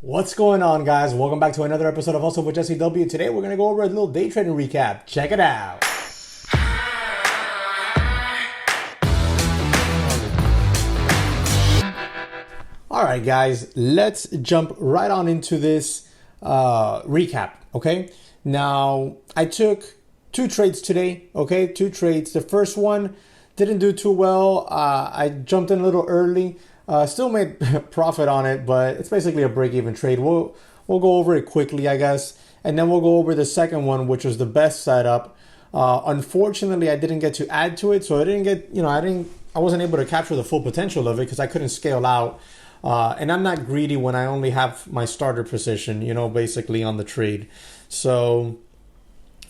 What's going on, guys? Welcome back to another episode of Hustle with JesseW. Today we're going to go over a little day trading recap. Check it out. Alright guys, let's jump right on into this recap, okay? Now, I took two trades today, okay? Two trades. The first one didn't do too well. I jumped in a little early. Still made profit on it, but it's basically a break-even trade. We'll go over it quickly, I guess, and then we'll go over the second one, which was the best setup. Unfortunately, I didn't get to add to it, so I wasn't able to capture the full potential of it because I couldn't scale out. And I'm not greedy when I only have my starter position, basically on the trade. So,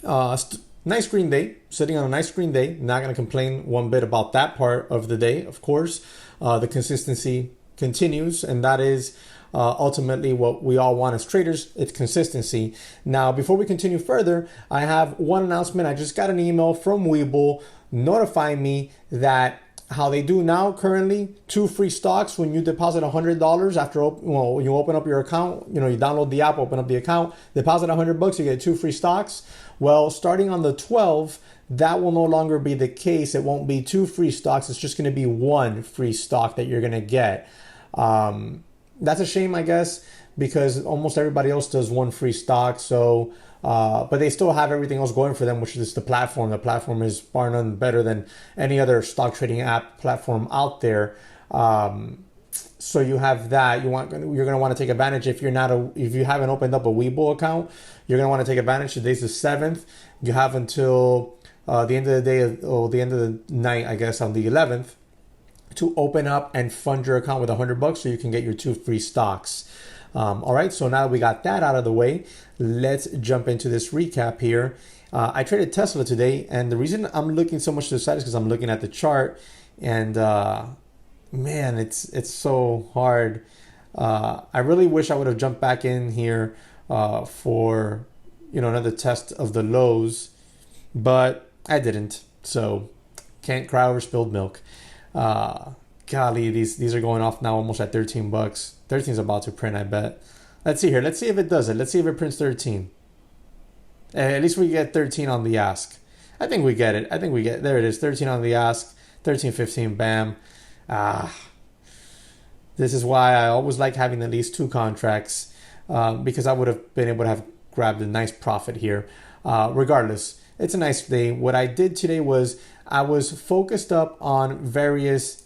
nice green day, sitting on a nice green day. Not going to complain one bit about that part of the day, of course. The consistency continues, and that is ultimately what we all want as traders. It's consistency. Now, before we continue further, I have one announcement. I just got an email from Webull notifying me that how they do now currently, 2 free stocks when you deposit $100 after you open up your account. You download the app, open up the account, deposit $100, you get 2 free stocks. Well, starting on the 12th, that will no longer be the case. It won't be 2 free stocks. It's just going to be 1 free stock that you're going to get. That's a shame, I guess, because almost everybody else does 1 free stock. So, but they still have everything else going for them, which is the platform. The platform is bar none better than any other stock trading app platform out there. So you have that. You're going to want to take advantage. If you haven't opened up a Webull account, you're going to want to take advantage. Today's the 7th. You have until the end of the day, or the end of the night, I guess, on the 11th, to open up and fund your account with $100 so you can get your 2 free stocks. All right, so now that we got that out of the way, let's jump into this recap here. I traded Tesla today, and the reason I'm looking so much to the side is because I'm looking at the chart, and man, it's so hard. I really wish I would have jumped back in here for another test of the lows, but I didn't. So can't cry over spilled milk. Golly, these are going off now almost at $13. 13 is about to print, I bet. Let's see here. Let's see if it does it. Let's see if it prints 13. At least we get 13 on the ask. I think we get it. There it is. 13 on the ask. 13, 15, bam. This is why I always like having at least 2 contracts, because I would have been able to have grabbed a nice profit here. Regardless, it's a nice day. What I did today was I was focused up on various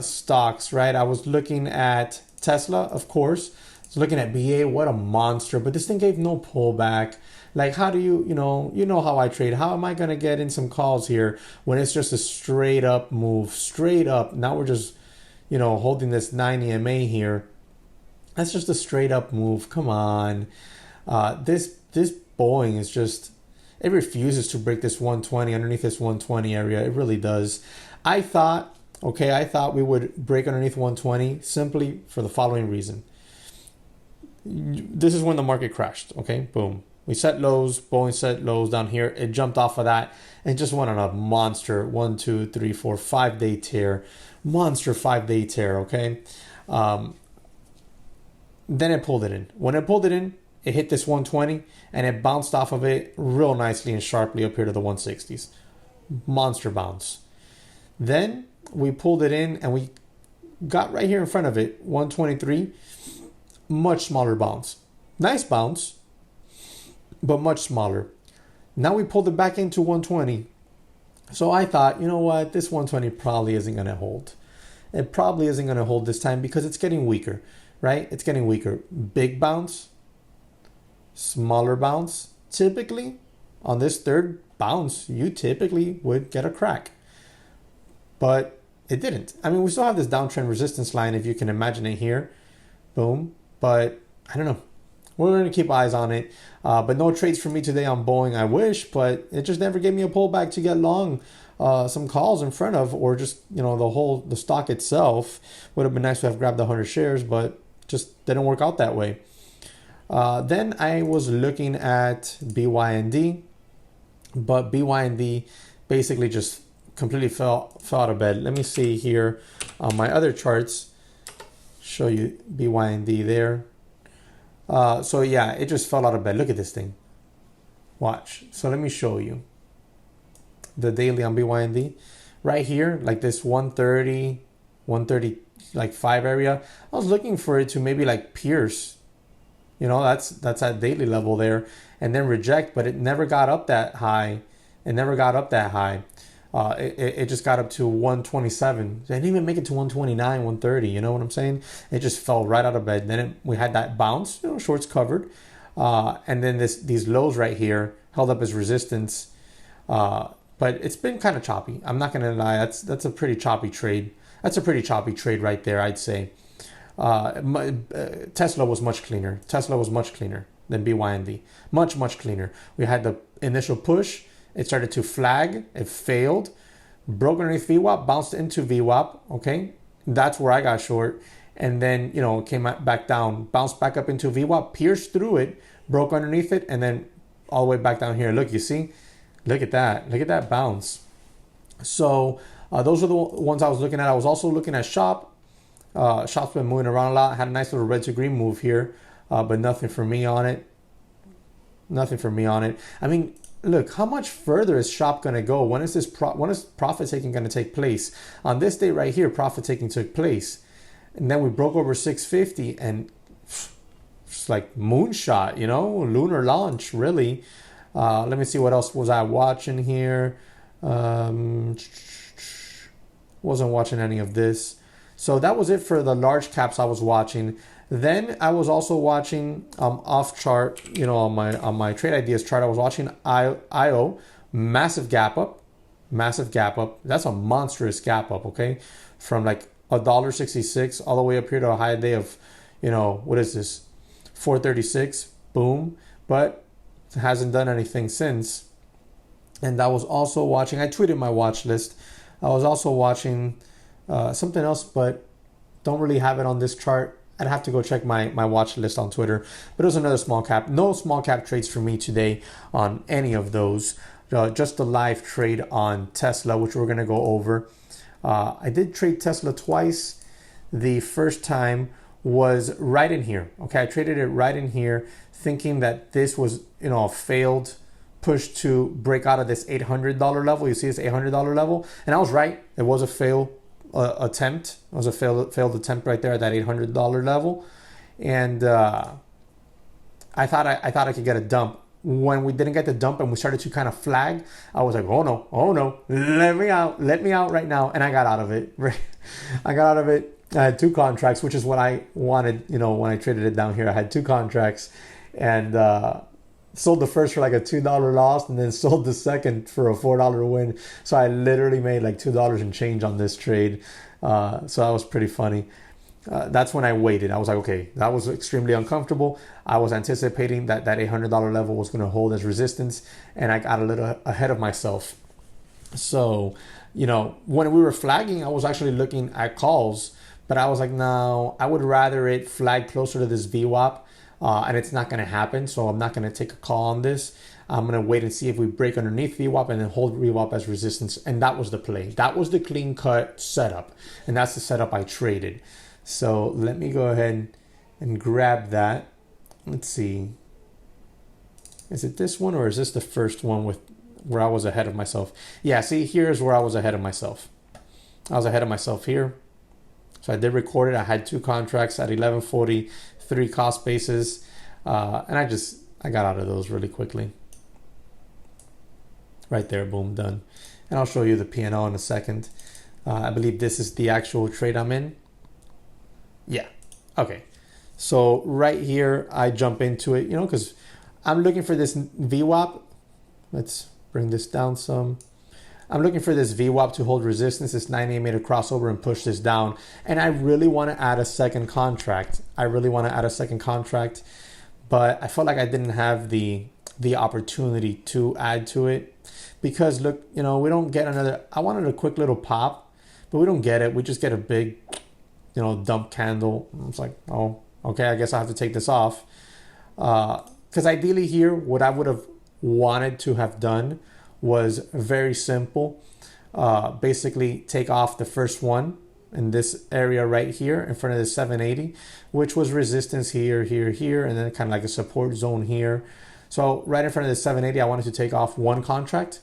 stocks, right? I was looking at Tesla, of course. I was looking at BA. What a monster. But this thing gave no pullback. Like, how do you know how I trade. How am I going to get in some calls here when it's just a straight up move? Straight up. Now we're just, holding this 9 EMA here. That's just a straight up move. Come on. This Boeing is just, it refuses to break this 120 underneath this 120 area. It really does. I thought we would break underneath 120 simply for the following reason. This is when the market crashed. Okay, boom. We set lows. Boeing set lows down here. It jumped off of that and just went on a monster 1, 2, 3, 4, 5 day tear. Monster 5 day tear. Okay. Then it pulled it in. When it pulled it in, it hit this 120 and it bounced off of it real nicely and sharply up here to the 160s. Monster bounce. Then we pulled it in and we got right here in front of it, 123. Much smaller bounce. Nice bounce, but much smaller. Now we pulled it back into 120. So I thought, you know what? This 120 probably isn't going to hold. It probably isn't going to hold this time because it's getting weaker, right? It's getting weaker. Big bounce. Smaller bounce. Typically, on this third bounce, you typically would get a crack. But it didn't. I mean, we still have this downtrend resistance line, if you can imagine it here. Boom. But I don't know. We're going to keep eyes on it. But no trades for me today on Boeing, I wish. But it just never gave me a pullback to get long some calls in front of, or just, the stock itself. Would have been nice to have grabbed the 100 shares, but just didn't work out that way. Then I was looking at BYND, but BYND basically just completely fell out of bed. Let me see here on my other charts. Show you BYND there. So yeah, it just fell out of bed. Look at this thing. Watch. So let me show you the daily on BYND. Right here, like this 130, 130, like 5 area. I was looking for it to maybe like pierce. You know, that's at daily level there, and then reject, but it never got up that high. It never got up that high. It just got up to 127. It didn't even make it to 129, 130. You know what I'm saying? It just fell right out of bed. Then we had that bounce, you know, shorts covered, and then these lows right here held up as resistance. But it's been kind of choppy. I'm not gonna lie. That's a pretty choppy trade. That's a pretty choppy trade right there, I'd say. Tesla was much cleaner. Tesla was much cleaner than BYND. Much cleaner. We had the initial push. It started to flag. It failed. Broke underneath VWAP. Bounced into VWAP. Okay, that's where I got short. And then, you know, came back down. Bounced back up into VWAP. Pierced through it. Broke underneath it. And then all the way back down here. Look, you see? Look at that. Look at that bounce. So those are the ones I was looking at. I was also looking at Shop. Shop's been moving around a lot. Had a nice little red to green move here, but nothing for me on it. Nothing for me on it. I mean, look, how much further is Shop going to go? When is profit taking going to take place? On this day right here, profit taking took place, and then we broke over 650, and it's like moonshot, you know, lunar launch, really. Let me see, what else was I watching here? Wasn't watching any of this. So that was it for the large caps I was watching. Then I was also watching off chart, you know, on my trade ideas chart. I was watching IO, massive gap up. That's a monstrous gap up, okay, from like $1.66 all the way up here to a high day of, you know, what is this, 436, boom. But it hasn't done anything since. And I was also watching, I tweeted my watch list. I was also watching something else, but don't really have it on this chart. I'd have to go check my watch list on Twitter. But it was another small cap. No small cap trades for me today on any of those. Just a live trade on Tesla, which we're going to go over. I did trade Tesla twice. The first time was right in here. Okay, I traded it right in here, thinking that this was, you know, a failed push to break out of this $800 level. You see this $800 level, and I was right. It was a failed attempt. It was a failed attempt right there at that $800 level, and I thought I could get a dump. When we didn't get the dump and we started to kind of flag, I was like, oh no, let me out right now. And I got out of it. I got out of it. I had 2 contracts, which is what I wanted, you know, when I traded it down here. I had 2 contracts, and sold the first for like a $2 loss, and then sold the second for a $4 win. So I literally made like $2 and change on this trade. So that was pretty funny. That's when I waited. I was like, okay, that was extremely uncomfortable. I was anticipating that $800 level was going to hold as resistance, and I got a little ahead of myself. So, you know, when we were flagging, I was actually looking at calls, but I was like, no, I would rather it flag closer to this VWAP, and it's not going to happen. So I'm not going to take a call on this. I'm going to wait and see if we break underneath VWAP and then hold VWAP as resistance. And that was the play. That was the clean cut setup. And that's the setup I traded. So let me go ahead and grab that. Let's see. Is it this one, or is this the first one with where I was ahead of myself? Yeah, see, here's where I was ahead of myself. I was ahead of myself here. So I did record it. I had 2 contracts at 11.40, 3 cost bases. And I got out of those really quickly. Right there, boom, done. And I'll show you the P&L in a second. I believe this is the actual trade I'm in. Yeah, okay. So right here, I jump into it, you know, because I'm looking for this VWAP. Let's bring this down some. I'm looking for this VWAP to hold resistance. This 9 made a crossover and push this down. And I really want to add a second contract. But I felt like I didn't have the opportunity to add to it. Because look, you know, we don't get another, I wanted a quick little pop, but we don't get it. We just get a big, you know, dump candle. It's like, oh, okay, I guess I have to take this off. Because ideally here, what I would have wanted to have done was very simple. Basically take off the first one, in this area right here in front of the 780, which was resistance here, here, and then kind of like a support zone here. So right in front of the 780, I wanted to take off one contract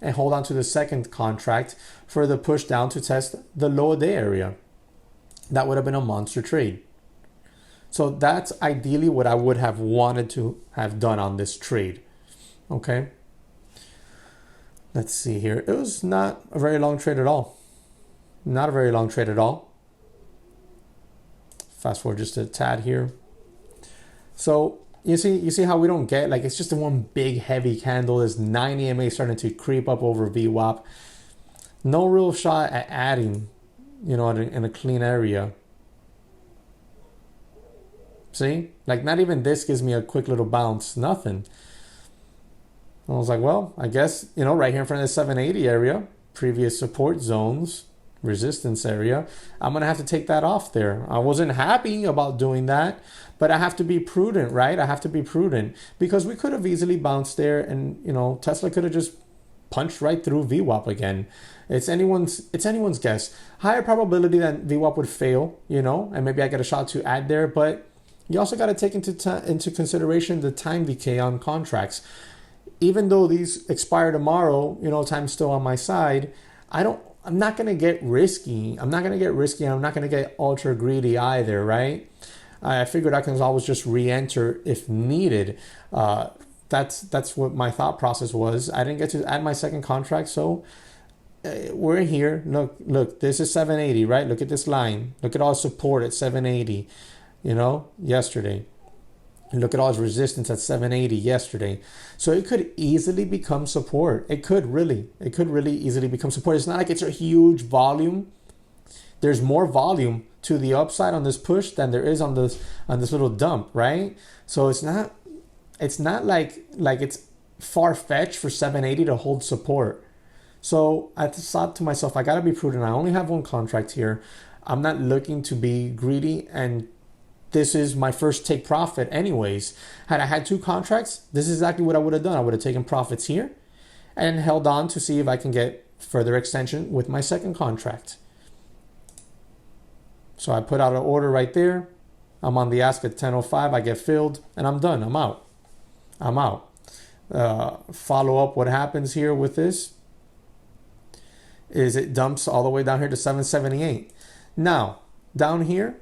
and hold on to the second contract for the push down to test the low of day area. That would have been a monster trade. So that's ideally what I would have wanted to have done on this trade. Okay. Let's see here. It was not a very long trade at all. Not a very long trade at all. Fast forward just a tad here. So you see how we don't get, like, it's just one big heavy candle. This 9 EMA starting to creep up over VWAP. No real shot at adding, you know, in a clean area. See, like not even this gives me a quick little bounce, nothing. I was like, well, I guess, you know, right here in front of the 780 area, previous support zones, resistance area, I'm going to have to take that off there. I wasn't happy about doing that, but I have to be prudent, right? I have to be prudent because we could have easily bounced there and, you know, Tesla could have just punched right through VWAP again. It's anyone's guess. Higher probability that VWAP would fail, you know, and maybe I get a shot to add there, but you also got to take into consideration the time decay on contracts. Even though these expire tomorrow, you know, time's still on my side. I'm not going to get risky. I'm not going to get risky. I'm not going to get ultra greedy either, right? I figured I can always just re-enter if needed. That's what my thought process was. I didn't get to add my second contract, so we're here. Look, this is 780, right? Look at this line. Look at all support at 780, you know, yesterday. And look at all its resistance at 780 yesterday. So it could easily become support. It could really easily become support. It's not like it's a huge volume. There's more volume to the upside on this push than there is on this little dump, right? So it's not like it's far-fetched for 780 to hold support. So I thought to myself, I got to be prudent. I only have one contract here. I'm not looking to be greedy, and this is my first take profit anyways. Had I had two contracts, this is exactly what I would have done. I would have taken profits here and held on to see if I can get further extension with my second contract. So I put out an order right there. I'm on the ask at 10:05. I get filled and I'm done. I'm out. Follow up what happens here with this is it dumps all the way down here to 778. Now, down here,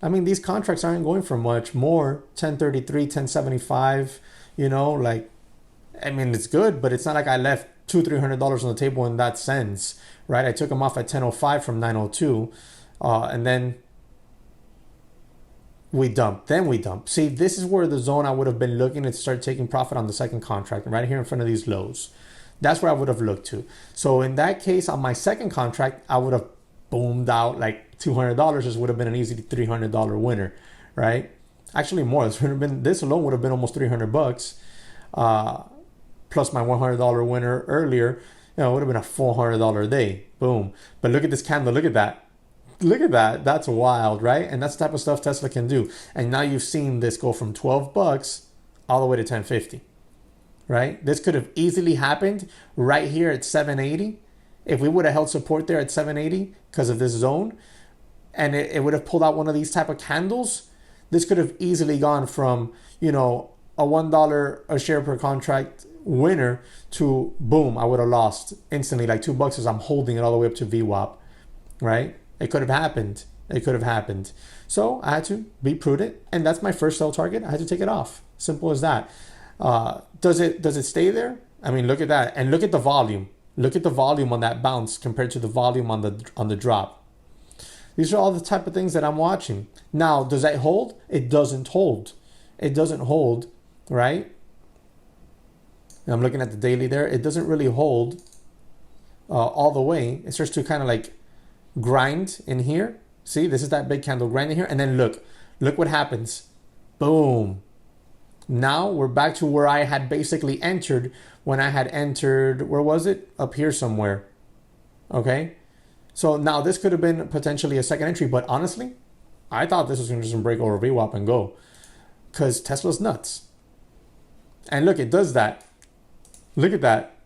I mean, these contracts aren't going for much more. 1033, 1075, you know, like, I mean, it's good, but it's not like I left $200-300 on the table in that sense, right? I took them off at 1005 from 902, and then we dump. See, this is where the zone I would have been looking to start taking profit on the second contract, right here in front of these lows. That's where I would have looked to. So in that case, on my second contract, I would have boomed out like $200. This would have been an easy $300 winner, right? Actually more. This alone would have been almost $300, plus my $100 winner earlier. You know, it would have been a $400 day. Boom. But look at this candle. Look at that. That's wild, right? And that's the type of stuff Tesla can do. And now you've seen this go from $12 all the way to $10.50, right? This could have easily happened right here at 780. If we would have held support there at 780 because of this zone, and it would have pulled out one of these type of candles, this could have easily gone from, you know, a $1 a share per contract winner to boom, I would have lost instantly, like $2 as I'm holding it all the way up to VWAP, right? It could have happened. So I had to be prudent, and that's my first sell target. I had to take it off. Simple as that. Does it stay there? I mean, look at that, and look at the volume. Look at the volume on that bounce compared to the volume on the drop. These are all the type of things that I'm watching. Now, does that hold? It doesn't hold. Right? I'm looking at the daily there. It doesn't really hold all the way. It starts to kind of like grind in here. See, this is that big candle grinding here. And then look what happens. Boom. Now we're back to where I had basically entered when I had entered, where was it? Up here somewhere. Okay. So now this could have been potentially a second entry, but honestly, I thought this was going to just break over VWAP and go, because Tesla's nuts. And look, it does that. Look at that.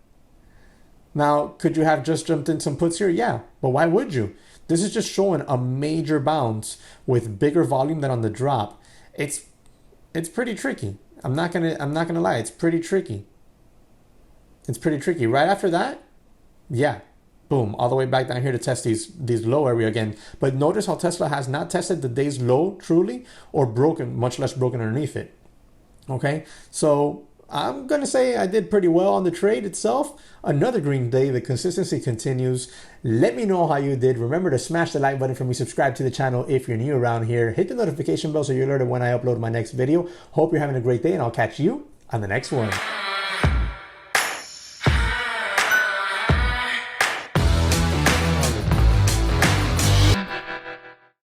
Now, could you have just jumped in some puts here? Yeah, but why would you? This is just showing a major bounce with bigger volume than on the drop. It's pretty tricky. I'm not gonna lie, it's pretty tricky. It's pretty tricky. Right after that, yeah, boom, all the way back down here to test these low area again. But notice how Tesla has not tested the day's low truly, or broken, much less broken underneath it. Okay, so I'm gonna say I did pretty well on the trade itself. Another green day, the consistency continues. Let me know how you did. Remember to smash the like button for me, subscribe to the channel if you're new around here, hit the notification bell so you're alerted when I upload my next video. Hope you're having a great day, and I'll catch you on the next one.